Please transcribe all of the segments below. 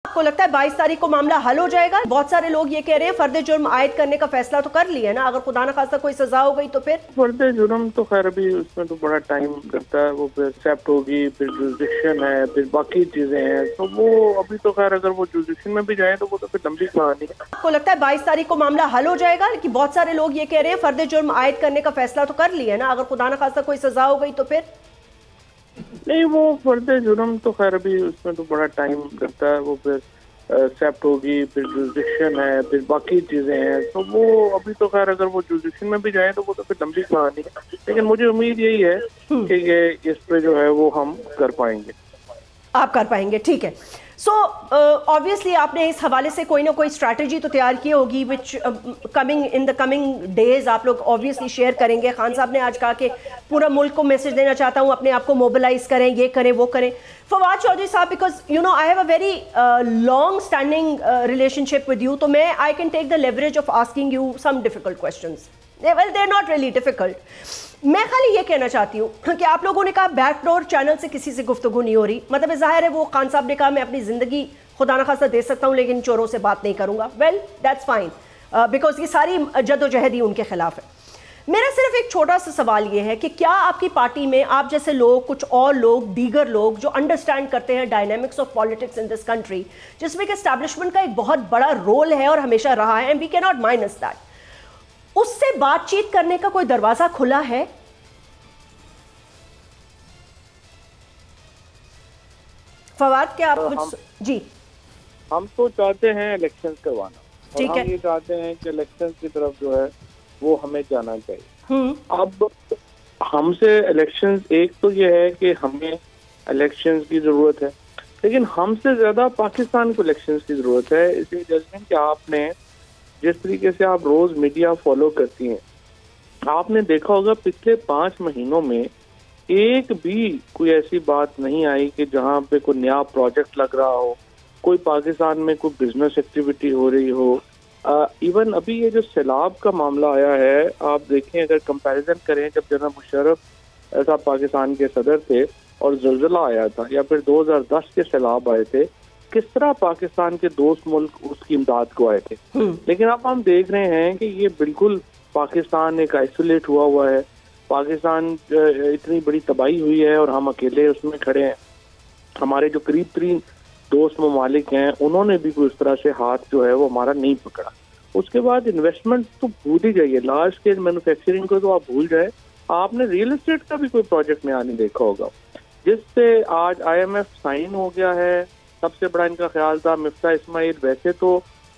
आपको लगता है 22 तारीख को मामला हल हो जाएगा? बहुत सारे लोग ये कह रहे हैं फर्द जुर्म आयद करने का फैसला तो कर लिया ना, अगर खुदा न खास्ता कोई सजा हो गई तो फिर फर्द जुर्म तो खैर अभी उसमें तो बड़ा टाइम लगता है, वो फिर एक्सेप्ट होगी, फिर जुरिडिक्शन है, फिर बाकी चीजें हैं, तो वो अभी तो खैर अगर वो जुरिडिक्शन में भी जाए तो वो तो फिर लंबी कहानी है। आपको लगता है 22 तारीख को मामला हल हो जाएगा? कि बहुत सारे लोग ये कह रहे हैं फर्द जुर्म आयद करने का फैसला तो कर लिया ना, अगर खुदा न खास्ता कोई सजा हो गई तो फिर नहीं, वो फर्द जुर्म तो खैर अभी उसमें तो बड़ा टाइम लगता है, वो फिर एक्सेप्ट होगी, फिर जुरिडिक्शन है, फिर बाकी चीजें हैं, तो वो अभी तो खैर अगर वो जुरिडिक्शन में भी जाए तो वो तो फिर लंबी कहानी है। लेकिन मुझे उम्मीद यही है कि ये इस पे जो है वो हम कर पाएंगे। आप कर पाएंगे, ठीक है। सो ऑब्वियसली आपने इस हवाले से कोई ना कोई स्ट्रैटेजी तो तैयार की होगी which coming in the coming days आप लोग ऑब्वियसली शेयर करेंगे। खान साहब ने आज कहा कि पूरा मुल्क को मैसेज देना चाहता हूँ, अपने आप को मोबिलाइज करें, ये करें वो करें। फवाद चौधरी साहब, because you know I have a very long standing relationship with you, तो मैं I can take the leverage of asking you some difficult questions. Well they are not really difficult. मैं खाली ये कहना चाहती हूँ कि आप लोगों ने कहा बैकडोर चैनल से किसी से गुफ्तगू नहीं हो रही, मतलब जाहिर है वो खान साहब ने कहा मैं अपनी ज़िंदगी खुदा न खास्ता दे सकता हूँ लेकिन चोरों से बात नहीं करूँगा। वेल दैट्स फाइन, बिकॉज ये सारी जद्दोजहद ही उनके खिलाफ है। मेरा सिर्फ एक छोटा सा सवाल ये है कि क्या आपकी पार्टी में आप जैसे लोग, कुछ और लोग, दीगर लोग जो अंडरस्टैंड करते हैं dynamics of politics in this country, जिसमें कि एस्टैब्लिशमेंट का एक बहुत बड़ा रोल है और हमेशा रहा है, and we can not minus that, उससे बातचीत करने का कोई दरवाजा खुला है? फवाद, क्या आप कुछ? जी, हम तो चाहते हैं इलेक्शंस करवाना, ठीक है, हम ये चाहते हैं कि इलेक्शंस की तरफ जो है वो हमें जाना चाहिए। अब हमसे इलेक्शंस, एक तो ये है कि हमें इलेक्शंस की जरूरत है, लेकिन हमसे ज्यादा पाकिस्तान को इलेक्शंस की जरूरत है। इसलिए जजमेंट कि आपने जिस तरीके से आप रोज मीडिया फॉलो करती हैं, आपने देखा होगा पिछले 5 महीनों में एक भी कोई ऐसी बात नहीं आई कि जहां पे कोई नया प्रोजेक्ट लग रहा हो, कोई पाकिस्तान में कोई बिजनेस एक्टिविटी हो रही हो। इवन अभी ये जो सैलाब का मामला आया है, आप देखें, अगर कंपैरिजन करें जब जनाब मुशर्रफ साहब पाकिस्तान के सदर थे और ज़लज़ला आया था, या फिर 2010 के सैलाब आए थे, किस तरह पाकिस्तान के दोस्त मुल्क उसकी इमदाद को आए थे। लेकिन अब हम देख रहे हैं कि ये बिल्कुल पाकिस्तान एक आइसोलेट हुआ है, पाकिस्तान इतनी बड़ी तबाही हुई है और हम अकेले उसमें खड़े हैं। हमारे जो करीब तरीन दोस्त ममालिक हैं उन्होंने भी कोई इस तरह से हाथ जो है वो हमारा नहीं पकड़ा। उसके बाद इन्वेस्टमेंट तो भूल ही जाइए, लार्ज स्केल मैन्युफैक्चरिंग को तो आप भूल जाए। आपने रियल एस्टेट का भी कोई प्रोजेक्ट नया नहीं देखा होगा, जिससे आज IMF साइन हो गया है। सबसे बड़ा इनका ख्याल था मिफ्ता इस्माइल, वैसे तो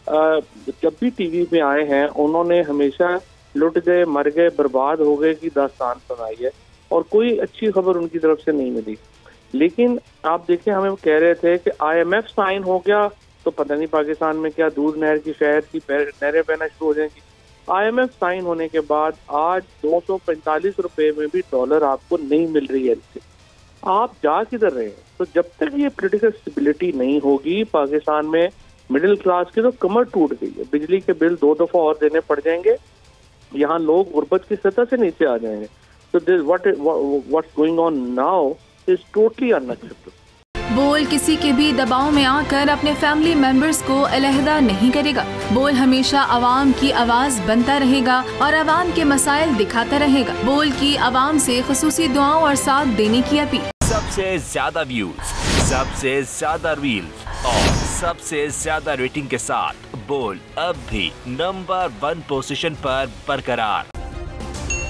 जब भी टीवी पे आए हैं उन्होंने हमेशा लुट गए, मर गए, बर्बाद हो गए की दास्तान सुनाई है और कोई अच्छी खबर उनकी तरफ से नहीं मिली। लेकिन आप देखें, हमें कह रहे थे कि IMF साइन हो गया तो पता नहीं पाकिस्तान में क्या दूध नहर की शहर की नहरें बहना शुरू हो जाएंगी। IMF साइन होने के बाद आज 245 रुपए में भी डॉलर आपको नहीं मिल रही है। आप जा किधर रहे हैं? तो जब तक ये पॉलिटिकल स्टेबिलिटी नहीं होगी पाकिस्तान में, मिडिल क्लास की तो कमर टूट गई है। बिजली के बिल 2 दफा और देने पड़ जाएंगे, यहाँ लोग गुर्बत की सतह से नीचे आ जाएंगे। तो this what's going on now is totally unacceptable. बोल किसी के भी दबाव में आकर अपने फैमिली मेंबर्स को अलहदा नहीं करेगा। बोल हमेशा आवाम की आवाज बनता रहेगा और आवाम के मसाइल दिखाता रहेगा। बोल की आवाम से खुसूसी दुआओं और साथ देने की अपील। सबसे ज्यादा व्यूज, सबसे ज्यादा रील्स और सबसे ज्यादा रेटिंग के साथ बोल अब भी नंबर 1 पोजीशन पर बरकरार।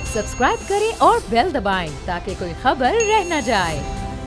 सब्सक्राइब करें और बेल दबाएं ताकि कोई खबर रह न जाए।